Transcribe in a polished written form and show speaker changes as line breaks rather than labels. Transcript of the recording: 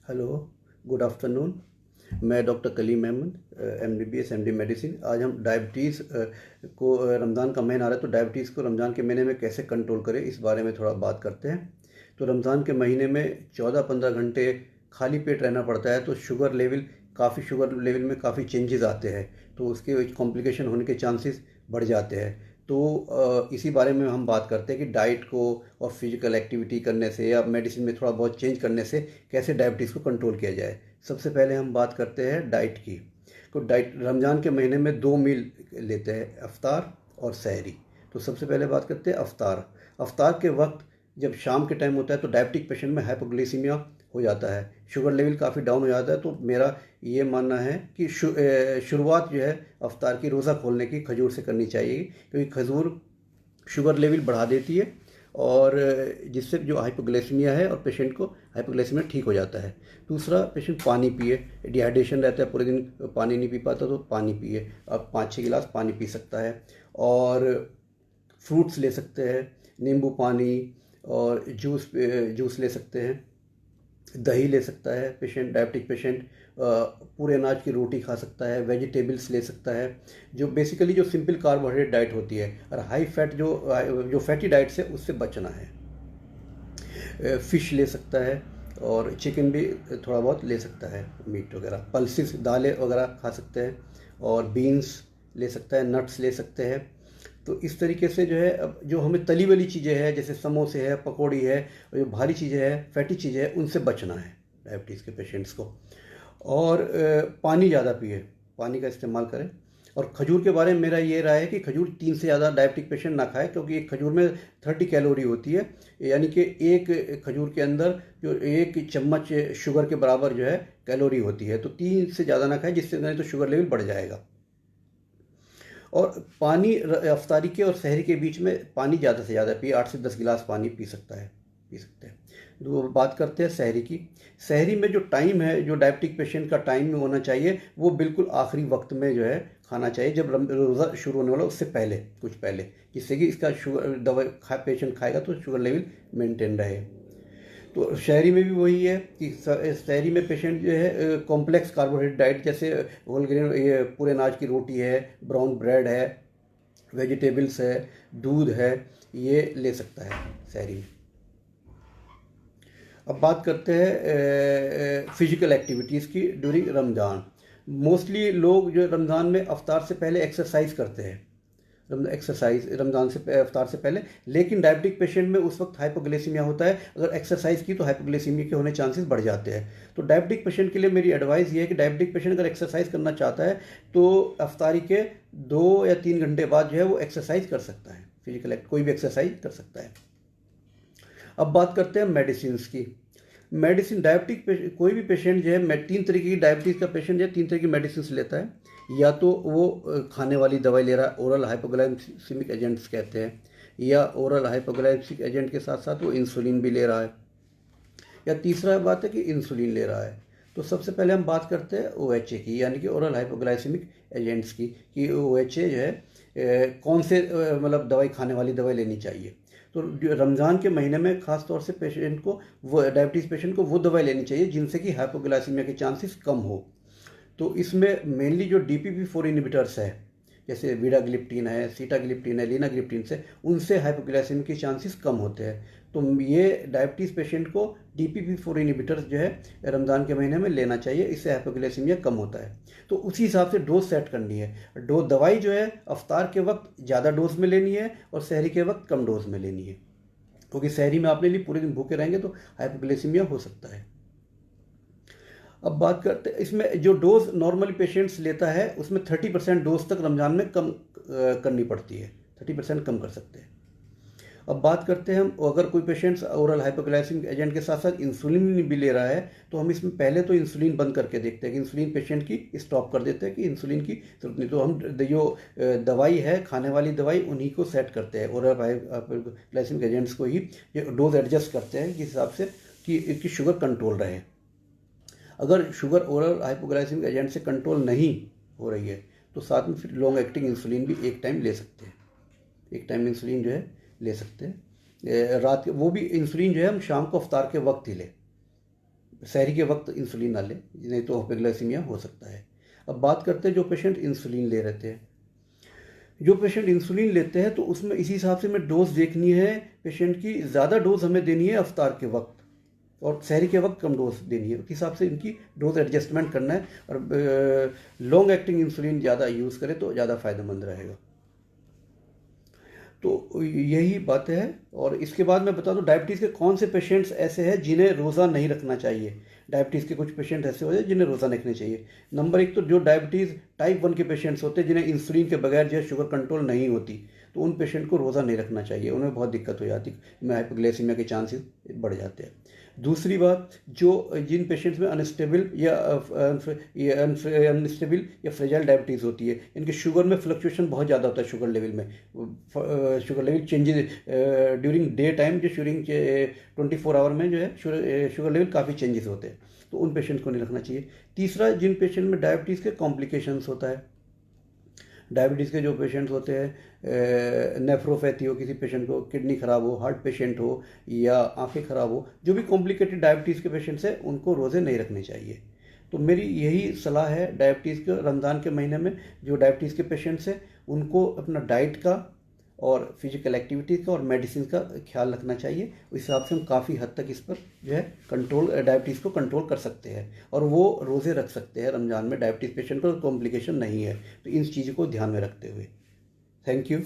Hello, good afternoon. मैं doctor Kaleem Ahmed, MBBS MD medicine. आज हम डायबिटीज़ को रमज़ान का महीना आ रहा है तो डायबिटीज़ को रमज़ान के महीने में कैसे कंट्रोल करें इस बारे में थोड़ा बात करते हैं। तो रमज़ान के महीने में 14-15 घंटे खाली पेट रहना पड़ता है तो शुगर लेवल में काफ़ी चेंजेस आते हैं, तो उसके कॉम्प्लिकेशन होने के चांसेस बढ़ जाते हैं। तो इसी बारे में हम बात करते हैं कि डाइट को और फिजिकल एक्टिविटी करने से या मेडिसिन में थोड़ा बहुत चेंज करने से कैसे डायबिटीज़ को कंट्रोल किया जाए। सबसे पहले हम बात करते हैं डाइट की। तो डाइट रमज़ान के महीने में 2 मील लेते हैं, अफ्तार और सहरी। तो सबसे पहले बात करते हैं अफ्तार। अफ्तार के वक्त जब शाम के टाइम होता है तो डायबिटिक पेशेंट में हाइपोग्लिसीमिया हो जाता है, शुगर लेवल काफ़ी डाउन हो जाता है। तो मेरा ये मानना है कि शुरुआत जो है अफ्तार की रोज़ा खोलने की खजूर से करनी चाहिए, क्योंकि खजूर शुगर लेवल बढ़ा देती है और जिससे जो हाइपोग्लाइसीमिया है और पेशेंट को हाइपोग्लाइसीमिया ठीक हो जाता है। दूसरा, पेशेंट पानी पिए। डिहाइड्रेशन रहता है, पूरे दिन पानी नहीं पी पाता तो पानी पिए। अब 5-6 गिलास पानी पी सकता है। और फ्रूट्स ले सकते हैं, नींबू पानी और जूस ले सकते हैं। दही ले सकता है पेशेंट, डायबिटिक पेशेंट। पूरे अनाज की रोटी खा सकता है, वेजिटेबल्स ले सकता है, जो बेसिकली जो सिंपल कार्बोहाइड्रेट डाइट होती है। और हाई फैट जो फैटी डाइट से उससे बचना है। फ़िश ले सकता है और चिकन भी थोड़ा बहुत ले सकता है, मीट वगैरह। पल्सेस दालें वगैरह खा सकते हैं और बीन्स ले सकता है, नट्स ले सकते हैं। तो इस तरीके से जो है, अब जो हमें तली वाली चीज़ें हैं जैसे समोसे है, पकौड़ी है और जो भारी चीज़ें हैं, फैटी चीज़ें हैं, उनसे बचना है डायबिटीज़ के पेशेंट्स को। और पानी ज़्यादा पिए, पानी का इस्तेमाल करें। और खजूर के बारे में मेरा ये राय है कि खजूर 3 से ज़्यादा डायबिटिक पेशेंट ना खाए, क्योंकि एक खजूर में 30 कैलोरी होती है, यानी कि एक खजूर के अंदर जो 1 चम्मच शुगर के बराबर जो है कैलोरी होती है। तो 3 से ज़्यादा ना खाए, जिससे नहीं तो शुगर लेवल बढ़ जाएगा। और पानी अफ्तारी के और सहरी के बीच में पानी ज़्यादा से ज़्यादा पिए, 8 से 10 गिलास पानी पी सकते हैं। तो बात करते हैं सहरी की। सहरी में जो टाइम है, जो डायबिटिक पेशेंट का टाइम में होना चाहिए, वो बिल्कुल आखिरी वक्त में जो है खाना चाहिए, जब रोज़ा शुरू होने वाला उससे पहले, कुछ पहले, जिससे कि इसका शुगर दवा पेशेंट खाएगा तो शुगर लेवल मेंटेन रहे। तो शहरी में भी वही है कि शहरी में पेशेंट जो है कॉम्प्लेक्स कार्बोहाइड्रेट डाइट, जैसे होल ग्रेन, ये पूरे अनाज की रोटी है, ब्राउन ब्रेड है, वेजिटेबल्स है, दूध है, ये ले सकता है शहरी में। अब बात करते हैं फिजिकल एक्टिविटीज़ की ड्यूरिंग रमज़ान। मोस्टली लोग जो रमज़ान में अफ्तार से पहले एक्सरसाइज करते हैं, एक्सरसाइज रमज़ान से अफ्तार से पहले। लेकिन डायबिटिक पेशेंट में उस वक्त हाइपोग्लाइसीमिया होता है, अगर एक्सरसाइज की तो हाइपोग्लाइसीमिया के होने चांसेस बढ़ जाते हैं। तो डायबिटिक पेशेंट के लिए मेरी एडवाइस ये है कि डायबिटिक पेशेंट अगर एक्सरसाइज करना चाहता है तो अफ्तारी के 2 या 3 घंटे बाद जो है वो एक्सरसाइज कर सकता है, फिजिकल एक्ट कोई भी एक्सरसाइज कर सकता है। अब बात करते हैं मेडिसिन की। मेडिसिन डायबिटिक कोई भी पेशेंट जो है, 3 तरीके की डायबिटीज़ का पेशेंट जो है 3 तरह की मेडिसिन लेता है। या तो वो खाने वाली दवाई ले रहा है, ओरल हाइपोग्लाइसेमिक एजेंट्स कहते हैं, या ओरल हाइपोग्लाइसेमिक एजेंट के साथ साथ वो इंसुलिन भी ले रहा है, या तीसरा बात है कि इंसुलिन ले रहा है। तो सबसे पहले हम बात करते हैं OHA की, यानी कि ओरल हाइपोग्लाइसेमिक एजेंट्स की, कि OHA जो है कौन से मतलब दवाई, खाने वाली दवाई लेनी चाहिए। तो रमज़ान के महीने में ख़ास तौर से पेशेंट को, वो डायबिटीज़ पेशेंट को वो दवाई लेनी चाहिए जिनसे कि हाइपोग्लाइसीमिया के चांसेस कम हो। तो इसमें मेनली जो DPP-4 इनहिबिटर्स है, जैसे वीडाग्लिप्टिन है, सीटाग्लिप्टिन है, लीनाग्लिप्टिन से, उनसे हाइपोग्लाइसीमिया के चांसेस कम होते हैं। तो ये डायबिटीज़ पेशेंट को DPP-4 इनहिबिटर्स जो है रमज़ान के महीने में लेना चाहिए, इससे हाइपोग्लाइसीमिया कम होता है। तो उसी हिसाब से डोज सेट करनी है। दवाई जो है अफ्तार के वक्त ज़्यादा डोज में लेनी है और सहरी के वक्त कम डोज में लेनी है, क्योंकि सहरी में आपने ली, पूरे दिन भूखे रहेंगे तो हाइपोग्लाइसीमिया हो सकता है। अब बात करते हैं इसमें जो डोज नॉर्मली पेशेंट्स लेता है उसमें 30% डोज तक रमज़ान में कम करनी पड़ती है, 30% कम कर सकते हैं। अब बात करते हैं हम, अगर कोई पेशेंट्स ओरल हाइपोग्लाइसेमिक एजेंट के साथ साथ इंसुलिन भी ले रहा है तो हम इसमें पहले तो इंसुलिन बंद करके देखते हैं कि इंसुलिन पेशेंट की स्टॉप कर देते हैं कि इंसुलिन की जरूरत नहीं। तो हम जो दवाई है, खाने वाली दवाई, उन्हीं को सेट करते हैं, ओरल हाइपोग्लाइसेमिक एजेंट्स को ही डोज एडजस्ट करते हैं जिस हिसाब से कि शुगर कंट्रोल रहे। अगर शुगर ओरल हाइपोग्लाइसेमिक एजेंट से कंट्रोल नहीं हो रही है तो साथ में फिर लॉन्ग एक्टिंग इंसुलिन भी एक टाइम ले सकते हैं, एक टाइम इंसुलिन जो है ले सकते हैं। रात के वो भी इंसुलिन जो है हम शाम को अफ्तार के वक्त ही लें, सहरी के वक्त इंसुलिन ना लें, नहीं तो हाइपोग्लाइसीमिया हो सकता है। अब बात करते हैं जो पेशेंट इंसुलिन ले रहते हैं। जो पेशेंट इंसुलिन लेते हैं तो उसमें इसी हिसाब से हमें डोज देखनी है पेशेंट की। ज़्यादा डोज हमें देनी है अफ्तार के वक्त और सहरी के वक्त कम डोज देनी है। उस हिसाब से इनकी डोज एडजस्टमेंट करना है और लॉन्ग एक्टिंग इंसुलिन ज़्यादा यूज़ करें तो ज़्यादा फ़ायदेमंद रहेगा। तो यही बात है। और इसके बाद मैं बता दूं डायबिटीज़ के कौन से पेशेंट्स ऐसे हैं जिन्हें रोज़ा नहीं रखना चाहिए। डायबिटीज़ के कुछ पेशेंट ऐसे होते हैं जिन्हें रोज़ा नहीं रखना चाहिए। नंबर 1 तो जो डायबिटीज़ टाइप 1 के पेशेंट्स होते हैं जिन्हें इंसुलिन के बगैर जो है शुगर कंट्रोल नहीं होती, तो उन पेशेंट को रोज़ा नहीं रखना चाहिए, उन्हें बहुत दिक्कत हो जाती है, हाइपोग्लाइसीमिया के चांसेस बढ़ जाते हैं। दूसरी बात, जो जिन पेशेंट्स में अनस्टेबल या फ्रेजाइल डायबिटीज़ होती है, इनके शुगर में फ्लक्चुएशन बहुत ज़्यादा होता है, शुगर लेवल में sugar level changes during day time, जो ड्यूरिंग 24 आवर में जो है शुगर लेवल काफ़ी चेंजेस होते हैं, तो उन पेशेंट को नहीं रखना चाहिए। तीसरा, जिन पेशेंट में डायबिटीज़ के कॉम्प्लिकेशंस होता है, डायबिटीज़ के जो पेशेंट्स होते हैं, नेफ्रोपैथी हो, किसी पेशेंट को किडनी ख़राब हो, हार्ट पेशेंट हो या आंखें ख़राब हो, जो भी कॉम्प्लिकेटेड डायबिटीज़ के पेशेंट्स हैं उनको रोज़े नहीं रखने चाहिए। तो मेरी यही सलाह है डायबिटीज़ के रमज़ान के महीने में। जो डायबिटीज़ के पेशेंट्स हैं उनको अपना डाइट का और फिजिकल एक्टिविटीज़ का और मेडिसिन का ख्याल रखना चाहिए। उस हिसाब से हम काफ़ी हद तक इस पर जो है कंट्रोल, डायबिटीज़ को कंट्रोल कर सकते हैं और वो रोज़े रख सकते हैं रमज़ान में। डायबिटीज़ पेशेंट को कॉम्प्लिकेशन नहीं है, तो इन चीज़ों को ध्यान में रखते हुए। Thank you.